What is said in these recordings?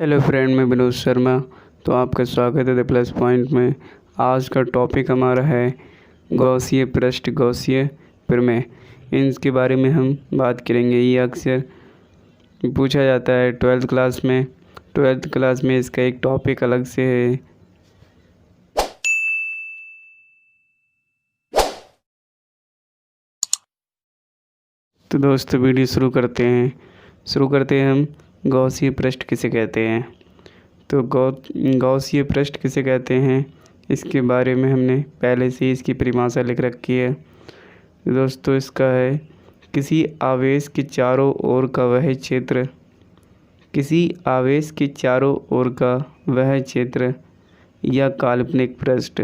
Hello friend, मैं विनोद शर्मा। तो आपका स्वागत है द प्लस पॉइंट में। आज का टॉपिक हमारा है गॉसिय पृष्ठ, गॉसिय प्रमेय। इनके बारे में हम बात करेंगे। ये अक्सर पूछा जाता है ट्वेल्थ क्लास में इसका एक टॉपिक अलग से है। तो दोस्तों वीडियो शुरू करते हैं हम गॉसिय पृष्ठ किसे कहते हैं। तो गॉसिय पृष्ठ किसे कहते हैं, इसके बारे में हमने पहले से ही इसकी परिभाषा लिख रखी है। दोस्तों इसका है किसी आवेश के चारों ओर का वह क्षेत्र, किसी आवेश के चारों ओर का वह क्षेत्र या काल्पनिक पृष्ठ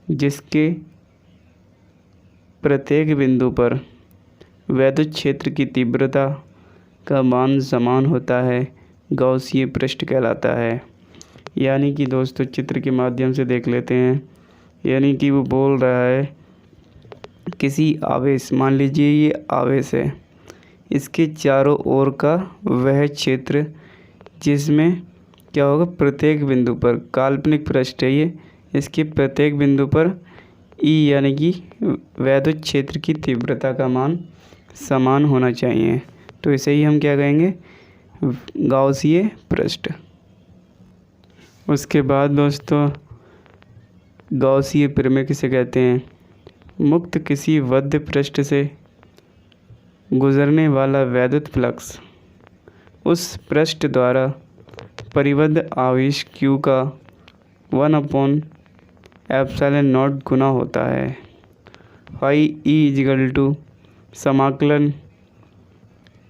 जिसके प्रत्येक बिंदु पर वैद्युत क्षेत्र की तीव्रता का मान समान होता है, गॉसिय पृष्ठ कहलाता है। यानी कि दोस्तों चित्र के माध्यम से देख लेते हैं। यानी कि वो बोल रहा है किसी आवेश, मान लीजिए ये आवेश है, इसके चारों ओर का वह क्षेत्र जिसमें क्या होगा, प्रत्येक बिंदु पर काल्पनिक पृष्ठ है ये, इसके प्रत्येक बिंदु पर ई यानी कि वैद्युत क्षेत्र की तीव्रता का मान समान होना चाहिए। तो इसे ही हम क्या कहेंगे, गॉसिय पृष्ठ। उसके बाद दोस्तों गॉसिय प्रमेय किसे कहते हैं, मुक्त किसी बद्ध पृष्ठ से गुजरने वाला वैद्युत फ्लक्स उस पृष्ठ द्वारा परिबद्ध आवेश Q का 1/ε0 गुना होता है। फाई E समाकलन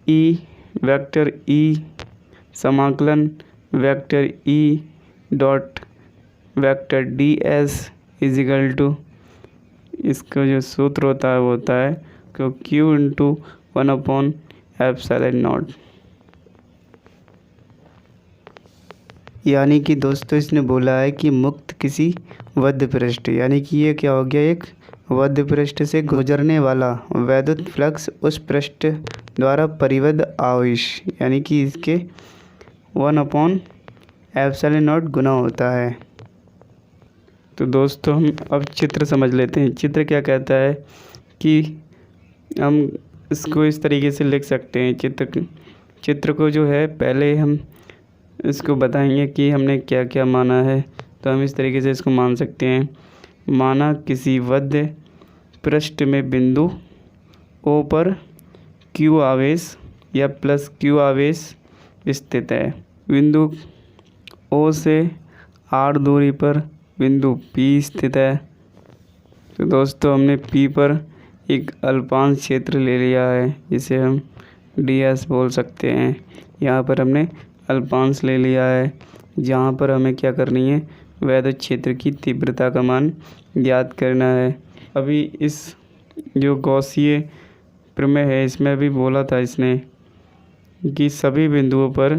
E vector dot vector ds is equal to, इसका जो सूत्र होता है वो होता है Q इंटू 1/ε0। यानी कि दोस्तों इसने बोला है कि मुक्त किसी बद्ध पृष्ठ, यानी कि ये क्या हो गया, एक बद्ध पृष्ठ से गुजरने वाला वैद्युत फ्लक्स उस पृष्ठ द्वारा परिबद्ध आवेश यानी कि इसके 1/ε0 गुना होता है। तो दोस्तों हम अब चित्र समझ लेते हैं। चित्र क्या कहता है कि हम इसको इस तरीके से लिख सकते हैं। चित्र को जो है पहले हम इसको बताएंगे कि हमने क्या क्या माना है। तो हम इस तरीके से इसको मान सकते हैं। माना किसी बद्ध पृष्ठ में बिंदु O पर Q आवेश या प्लस Q आवेश स्थित है। बिंदु O से R दूरी पर बिंदु P स्थित है। तो दोस्तों हमने P पर एक अल्पांश क्षेत्र ले लिया है जिसे हम ds बोल सकते हैं। यहाँ पर हमने अल्पांश ले लिया है जहाँ पर हमें क्या करनी है, वैद्युत क्षेत्र की तीव्रता का मान ज्ञात करना है। अभी इस जो गॉसिय प्रमेय है इसमें अभी बोला था इसने कि सभी बिंदुओं पर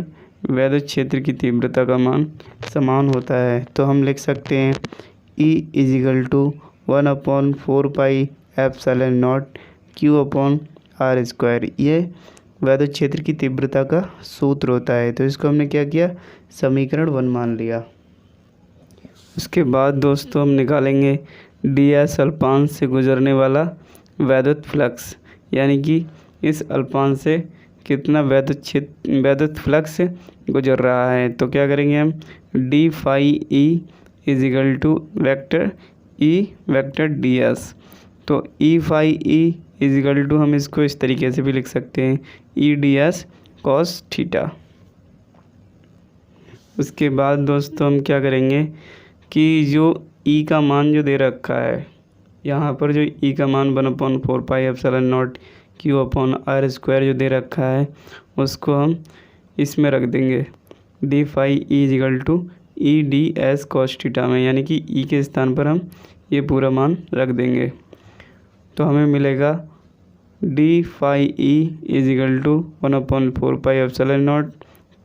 वैद्युत क्षेत्र की तीव्रता का मान समान होता है। तो हम लिख सकते हैं E इजिकल टू 1/4πε0 Q/r²। ये वैद्युत क्षेत्र की तीव्रता का सूत्र होता है। तो इसको हमने क्या किया, समीकरण 1 मान लिया। उसके बाद दोस्तों हम निकालेंगे ds अल्पांश से गुजरने वाला वैद्युत फ्लक्स, यानी कि इस अल्पांश से कितना वैद्युत फ्लक्स गुजर रहा है। तो क्या करेंगे हम, d phi E is equal to vector E vector ds। तो E phi E is equal to हम इसको इस तरीके से भी लिख सकते हैं E ds cos थीटा। उसके बाद दोस्तों हम क्या करेंगे कि जो E का मान जो दे रखा है, यहाँ पर जो E का मान 1/4πε0 Q/r² जो दे रखा है उसको हम इसमें रख देंगे d phi E is equal to E ds cos theta में, यानी कि E के स्थान पर हम ये पूरा मान रख देंगे। तो हमें मिलेगा d phi E is equal to 1/4πε0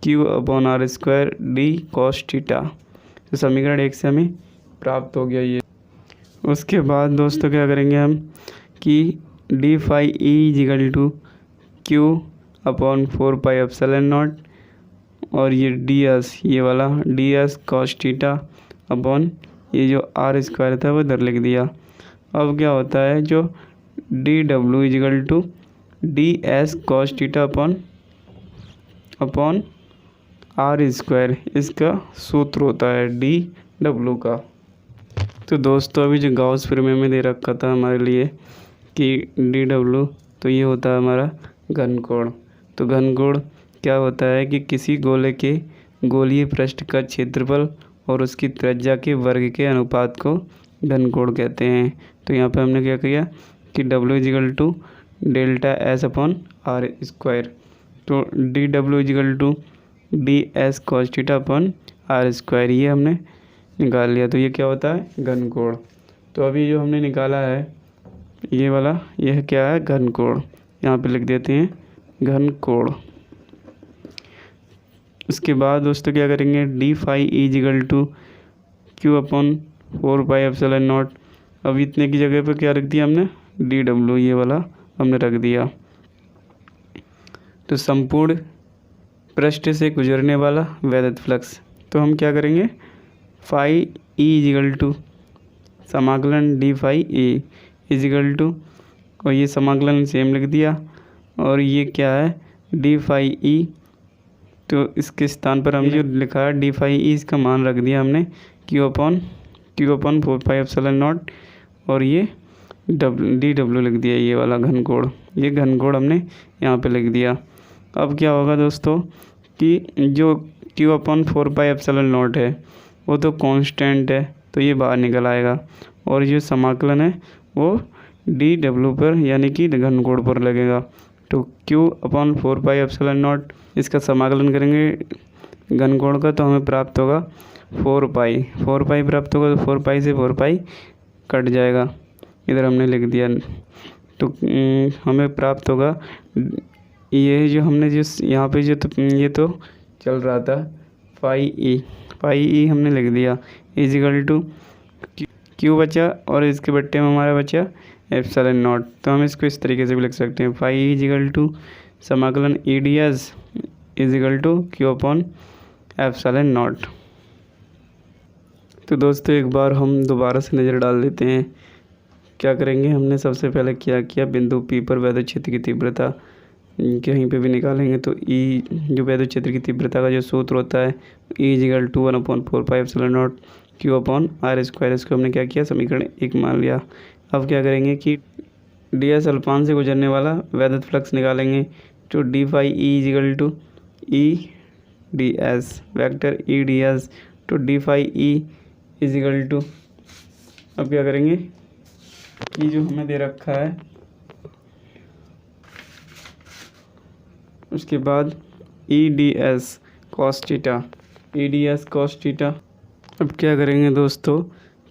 Q/r² d cos theta. तो समीकरण 1 से हमें प्राप्त हो गया ये। उसके बाद दोस्तों क्या करेंगे हम कि d phi E is equal to Q/4πε0 और ये डी एस, ये वाला D S cos theta upon ये जो आर स्क्वायर था वो इधर लिख दिया। अब क्या होता है, जो D W is equal to D S cos theta upon R square, इसका सूत्र होता है डी डब्ल्यू का। तो दोस्तों अभी जो गाउस प्रमेय में दे रखा था हमारे लिए कि डी डब्ल्यू, तो ये होता है हमारा घन कोण। तो घन कोण क्या होता है कि किसी गोले के गोलीय पृष्ठ का क्षेत्रफल और उसकी त्रिज्या के वर्ग के अनुपात को घन कोण कहते हैं। तो यहाँ पे हमने क्या किया कि W equal to delta S upon R square, तो D W is equal to D S cos theta upon R square, ये हमने निकाल लिया। तो ये क्या होता है, घन कोण। तो अभी जो हमने निकाला है ये वाला, यह क्या है, घन कोण। यहाँ पे लिख देते हैं घन कोण। उसके बाद दोस्तों क्या करेंगे, D phi is equal to Q upon 4 pi epsilon naught. अब इतने की जगह पे क्या रख दिया हमने, डी डब्ल्यू, ये वाला हमने रख दिया। तो संपूर्ण पृष्ठ से गुजरने वाला वैद्युत फ्लक्स, तो हम क्या करेंगे, फाई ई इजिकल टू समाकलन D phi A is equal to, और ये समाकलन सेम लिख दिया, और ये क्या है डी फाई ई, तो इसके स्थान पर हमने जो लिखा है डी फाई ई, इसका मान रख दिया हमने Q upon 4 pi epsilon not, और ये डी डब्ल्यू लिख दिया, ये वाला घन कोण, ये घन कोण हमने यहाँ पे लिख दिया। अब क्या होगा दोस्तों कि जो Q upon 4 pi epsilon not है वो तो कांस्टेंट है, तो ये बाहर निकल आएगा, और जो समाकलन है वो डी डब्ल्यू पर यानी कि घन कोण पर लगेगा। तो Q upon 4 pi epsilon not, इसका समाकलन करेंगे घन कोण का, तो हमें प्राप्त होगा 4 पाई प्राप्त होगा। तो 4 पाई से 4 पाई कट जाएगा, इधर हमने लिख दिया। तो हमें प्राप्त होगा ये जो हमने जिस यहाँ पे जो तो ये तो चल रहा था फाई ई हमने लिख दिया इजिकल टू क्यू बचा, और इसके बट्टे में हमारा बचा एप्सिलॉन नॉट। तो हम इसको इस तरीके से भी लिख सकते हैं, फाई इजिकल टू समाकलन E D S is equal to Q upon epsilon naught. तो दोस्तों एक बार हम दोबारा से नज़र डाल लेते हैं। क्या करेंगे, हमने सबसे पहले क्या किया, बिंदु पी पर वैद्युत क्षेत्र की तीव्रता कहीं पे भी निकालेंगे, तो ई जो वैद्युत क्षेत्र की तीव्रता का जो सूत्र होता है E is equal to 1/4 pi epsilon not Q upon R square, इसको हमने क्या किया, समीकरण 1 मान लिया। अब क्या करेंगे कि डी एस अल्पान से गुजरने वाला वैद्युत फ्लक्स निकालेंगे, तो D phi E is equal to E D S vector E D S, तो D phi E is equal to, अब क्या करेंगे कि जो हमें दे रखा है उसके बाद ई डी एस कॉस थीटा, ई डी एस कॉस थीटा। अब क्या करेंगे दोस्तों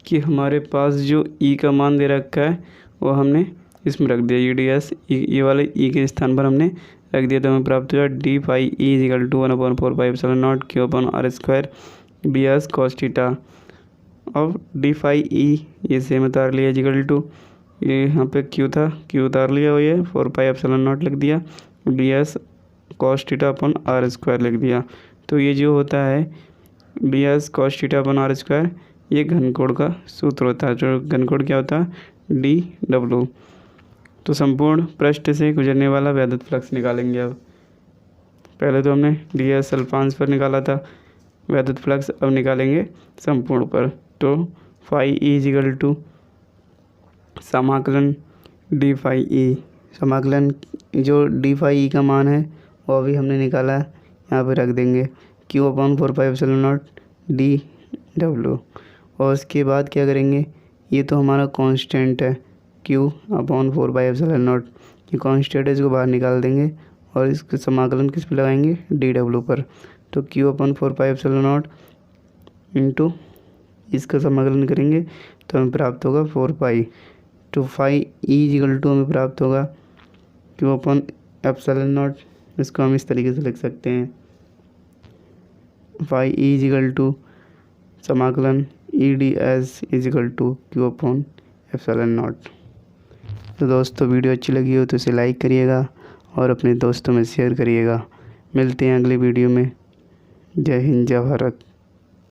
कि हमारे पास जो ई का मान दे रखा है वो हमने इसमें रख दिया, ई डी एस, ये वाले ई के स्थान पर हमने रख दिया, तो हमें प्राप्त हुआ D phi E is equal to 1/4 pi epsilon not Q upon R square D S cos theta. अब डी फाई ई ये सेम उतार लिया इजिकल टू, ये यहाँ पे क्यू था, क्यू उतार लिया, और ये 4 पाई एप्सिलॉन नॉट लिख दिया, D S cos theta upon R square लिख दिया। तो ये जो होता है D S cos theta upon R square, ये घन कोण का सूत्र होता है। जो घन कोण क्या होता है, डी डब्ल्यू। तो संपूर्ण पृष्ठ से गुजरने वाला वैद्युत फ्लक्स निकालेंगे। अब पहले तो हमने डी एस अल्फांस पर निकाला था वैद्युत फ्लक्स, अब निकालेंगे संपूर्ण पर। तो फाई ई इजिकल टू समाकलन डी फाई ई, समाकलन जो डी फाई ई का मान है वो अभी हमने निकाला है, यहाँ पे रख देंगे Q upon 4 pi epsilon not D W. और उसके बाद क्या करेंगे, ये तो हमारा कांस्टेंट है Q upon 4 pi epsilon not, ये कांस्टेंट है, इसको बाहर निकाल देंगे और इसका समाकलन किस पे लगाएंगे, डी डब्ल्यू पर। तो Q upon 4 pi epsilon not into इसका समाकलन करेंगे तो हमें प्राप्त होगा 4 पाई। तो फाई ई इजिकल टू हमें प्राप्त होगा क्यू अपॉन एप्सिलॉन नॉट, इसको हम इस तरीके से लिख सकते हैं, फाई ई इजिकल टू समाकलन E D S is equal to Q upon epsilon naught. तो दोस्तों वीडियो अच्छी लगी हो तो इसे लाइक करिएगा और अपने दोस्तों में शेयर करिएगा। मिलते हैं अगली वीडियो में। जय हिंद, जय भारत।